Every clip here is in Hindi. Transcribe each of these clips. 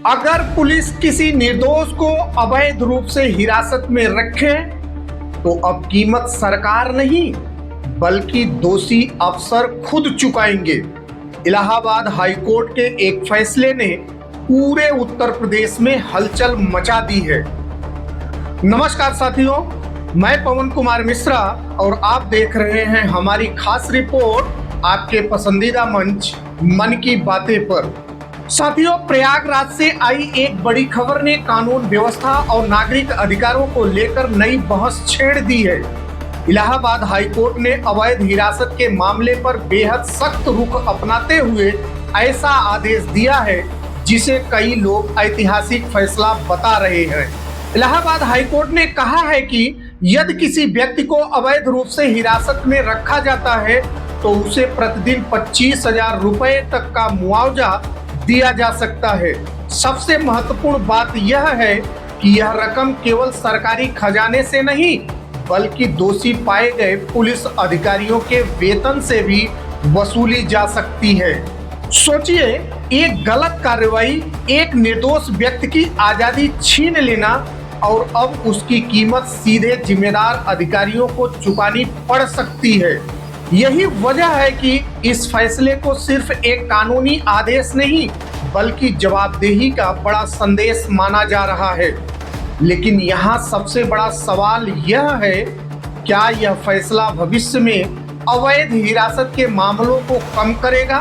अगर पुलिस किसी निर्दोष को अवैध रूप से हिरासत में रखे तो अब कीमत सरकार नहीं बल्कि दोषी अफसर खुद चुकाएंगे। इलाहाबाद हाईकोर्ट के एक फैसले ने पूरे उत्तर प्रदेश में हलचल मचा दी है। नमस्कार साथियों, मैं पवन कुमार मिश्रा और आप देख रहे हैं हमारी खास रिपोर्ट आपके पसंदीदा मंच मन की बातें पर। साथियों, प्रयागराज से आई एक बड़ी खबर ने कानून व्यवस्था और नागरिक अधिकारों को लेकर नई बहस छेड़ दी है। इलाहाबाद हाईकोर्ट ने अवैध हिरासत के मामले पर बेहद सख्त रुख अपनाते हुए ऐसा आदेश दिया है जिसे कई लोग ऐतिहासिक फैसला बता रहे हैं। इलाहाबाद हाईकोर्ट ने कहा है कि यदि किसी व्यक्ति को अवैध रूप से हिरासत में रखा जाता है तो उसे प्रतिदिन 25,000 रुपए तक का मुआवजा दिया जा सकता है। सबसे महत्वपूर्ण बात यह है कि यह रकम केवल सरकारी खजाने से नहीं बल्कि दोषी पाए गए पुलिस अधिकारियों के वेतन से भी वसूली जा सकती है। सोचिए, एक गलत कार्रवाई एक निर्दोष व्यक्ति की आजादी छीन लेना और अब उसकी कीमत सीधे जिम्मेदार अधिकारियों को चुकानी पड़ सकती है। यही वजह है कि इस फैसले को सिर्फ एक कानूनी आदेश नहीं बल्कि जवाबदेही का बड़ा संदेश माना जा रहा है। लेकिन यहाँ सबसे बड़ा सवाल यह है, क्या यह फैसला भविष्य में अवैध हिरासत के मामलों को कम करेगा?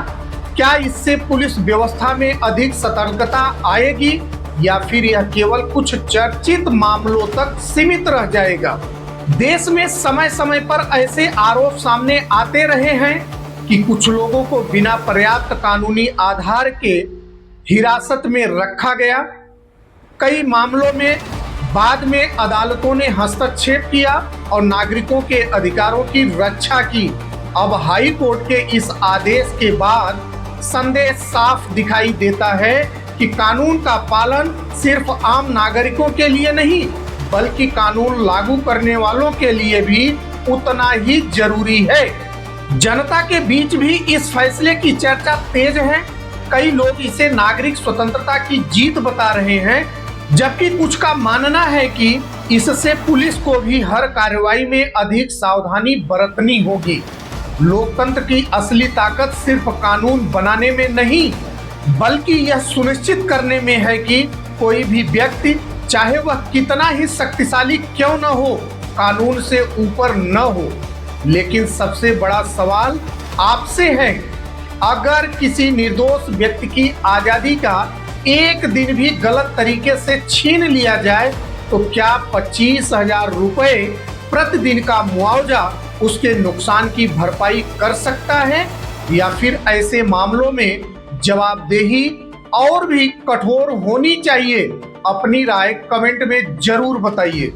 क्या इससे पुलिस व्यवस्था में अधिक सतर्कता आएगी या फिर यह केवल कुछ चर्चित मामलों तक सीमित रह जाएगा? देश में समय समय पर ऐसे आरोप सामने आते रहे हैं कि कुछ लोगों को बिना पर्याप्त कानूनी आधार के हिरासत में रखा गया। कई मामलों में बाद में अदालतों ने हस्तक्षेप किया और नागरिकों के अधिकारों की रक्षा की। अब हाई कोर्ट के इस आदेश के बाद संदेश साफ दिखाई देता है कि कानून का पालन सिर्फ आम नागरिकों के लिए नहीं बल्कि कानून लागू करने वालों के लिए भी उतना ही जरूरी है। जनता के बीच भी इस फैसले की चर्चा तेज है। कई लोग इसे नागरिक स्वतंत्रता की जीत बता रहे हैं, जबकि कुछ का मानना है कि इससे पुलिस को भी हर कार्रवाई में अधिक सावधानी बरतनी होगी। लोकतंत्र की असली ताकत सिर्फ कानून बनाने में नहीं बल्कि यह सुनिश्चित करने में है कि कोई भी व्यक्ति, चाहे वह कितना ही शक्तिशाली क्यों न हो, कानून से ऊपर न हो। लेकिन सबसे बड़ा सवाल आपसे है, अगर किसी निर्दोष व्यक्ति की आजादी का एक दिन भी गलत तरीके से छीन लिया जाए तो क्या 25,000 रुपए प्रतिदिन का मुआवजा उसके नुकसान की भरपाई कर सकता है या फिर ऐसे मामलों में जवाबदेही और भी कठोर होनी चाहिए? अपनी राय कमेंट में जरूर बताइए।